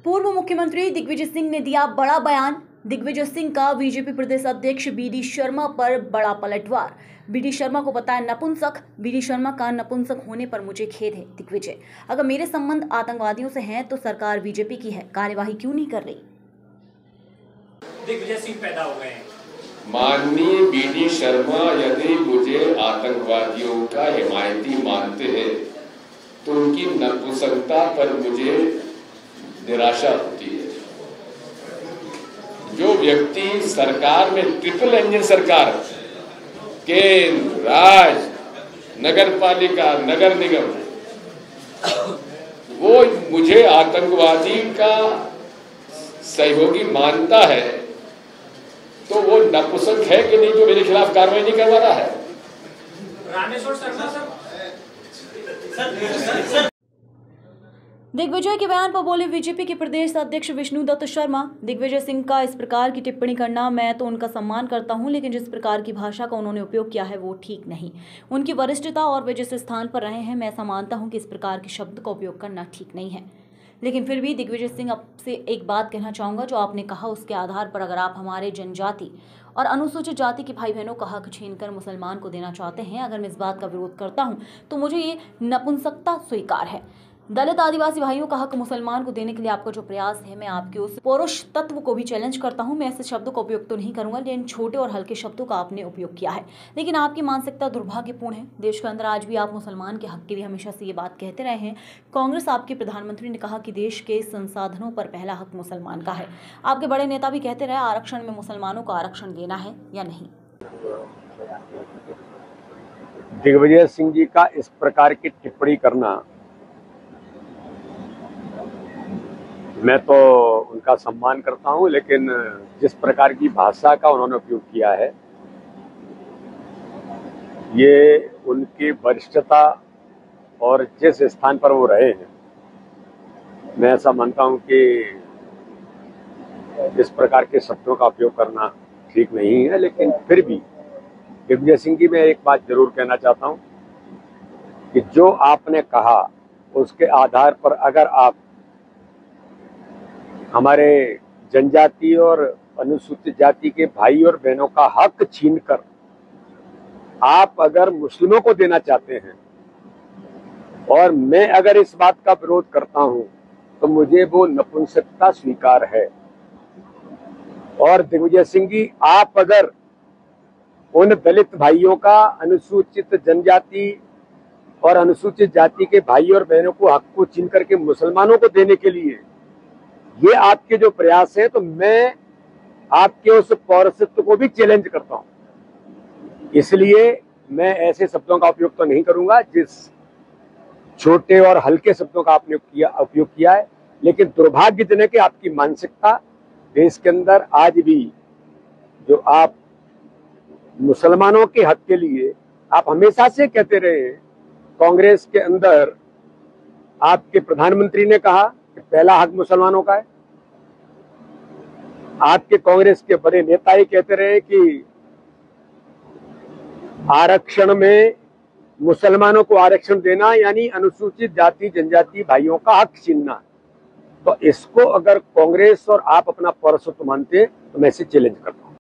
पूर्व मुख्यमंत्री दिग्विजय सिंह ने दिया बड़ा बयान। दिग्विजय सिंह का बीजेपी प्रदेश अध्यक्ष बीडी शर्मा पर बड़ा पलटवार। बीडी शर्मा को बताया नपुंसक। बीडी शर्मा का नपुंसक होने पर मुझे खेद है। दिग्विजय, अगर मेरे संबंध आतंकवादियों से हैं तो सरकार बीजेपी की है, कार्यवाही क्यों नहीं कर रही? दिग्विजय सिंह पैदा हो गए हैं। माननीय बीडी शर्मा यदि मुझे आतंकवादियों का हिमायती मानते हैं तो उनकी नपुंसकता पर मुझे निराशा होती है। जो व्यक्ति सरकार में ट्रिपल इंजन सरकार, केंद्र, राज्य, नगर पालिका, नगर निगम, वो मुझे आतंकवादी का सहयोगी मानता है तो वो नपुंसक है कि नहीं जो मेरे खिलाफ कार्रवाई नहीं करवा रहा है? रामेश्वर शर्मा साहब। दिग्विजय के बयान पर बोले बीजेपी के प्रदेश अध्यक्ष विष्णुदत्त शर्मा। दिग्विजय सिंह का इस प्रकार की टिप्पणी करना, मैं तो उनका सम्मान करता हूं, लेकिन जिस प्रकार की भाषा का उन्होंने उपयोग किया है वो ठीक नहीं। उनकी वरिष्ठता और वे जिस स्थान पर रहे हैं, मैं ऐसा मानता हूं कि इस प्रकार के शब्द का उपयोग करना ठीक नहीं है। लेकिन फिर भी दिग्विजय सिंह, आपसे एक बात कहना चाहूँगा, जो आपने कहा उसके आधार पर अगर आप हमारे जनजाति और अनुसूचित जाति के भाई बहनों का हक छीनकर मुसलमान को देना चाहते हैं, अगर मैं इस बात का विरोध करता हूँ तो मुझे ये नपुंसकता स्वीकार है। दलित आदिवासी भाइयों का हक मुसलमान को देने के लिए आपका जो प्रयास है, मैं आपके उस पौरुष तत्व को भी चैलेंज करता हूं। मैं ऐसे शब्दों का उपयोग तो नहीं करूंगा, लेकिन छोटे और हल्के शब्दों का आपने उपयोग किया है। लेकिन आपकी मानसिकता दुर्भाग्यपूर्ण है। देश के अंदर आज भी आप मुसलमान के हक के लिए हमेशा से ये बात कहते रहे हैं। कांग्रेस, आपके प्रधानमंत्री ने कहा कि देश के संसाधनों पर पहला हक मुसलमान का है। आपके बड़े नेता भी कहते रहे आरक्षण में मुसलमानों को आरक्षण देना है या नहीं। दिग्विजय सिंह जी का इस प्रकार की टिप्पणी करना, मैं तो उनका सम्मान करता हूं, लेकिन जिस प्रकार की भाषा का उन्होंने उपयोग किया है, ये उनकी वरिष्ठता और जिस स्थान पर वो रहे हैं, मैं ऐसा मानता हूं कि इस प्रकार के शब्दों का उपयोग करना ठीक नहीं है। लेकिन फिर भी दिग्विजय सिंह जी, मैं एक बात जरूर कहना चाहता हूं कि जो आपने कहा उसके आधार पर अगर आप हमारे जनजाति और अनुसूचित जाति के भाई और बहनों का हक छीनकर आप अगर मुस्लिमों को देना चाहते हैं और मैं अगर इस बात का विरोध करता हूं तो मुझे वो नपुंसकता स्वीकार है। और दिग्विजय सिंह जी, आप अगर उन दलित भाइयों का, अनुसूचित जनजाति और अनुसूचित जाति के भाई और बहनों को हक को छीन करके मुसलमानों को देने के लिए ये आपके जो प्रयास है, तो मैं आपके उस पौरसत्व को भी चैलेंज करता हूं। इसलिए मैं ऐसे शब्दों का उपयोग तो नहीं करूंगा जिस छोटे और हल्के शब्दों का आपने उपयोग किया है। लेकिन दुर्भाग्यजनक है आपकी मानसिकता। देश के अंदर आज भी जो आप मुसलमानों के हक के लिए आप हमेशा से कहते रहे हैं, कांग्रेस के अंदर आपके प्रधानमंत्री ने कहा कि पहला हक मुसलमानों का है। आपके कांग्रेस के बड़े नेता ही कहते रहे कि आरक्षण में मुसलमानों को आरक्षण देना यानी अनुसूचित जाति जनजाति भाइयों का हक छीनना। तो इसको अगर कांग्रेस और आप अपना पौरसत्व मानते हैं तो मैं इसे चैलेंज करता हूं।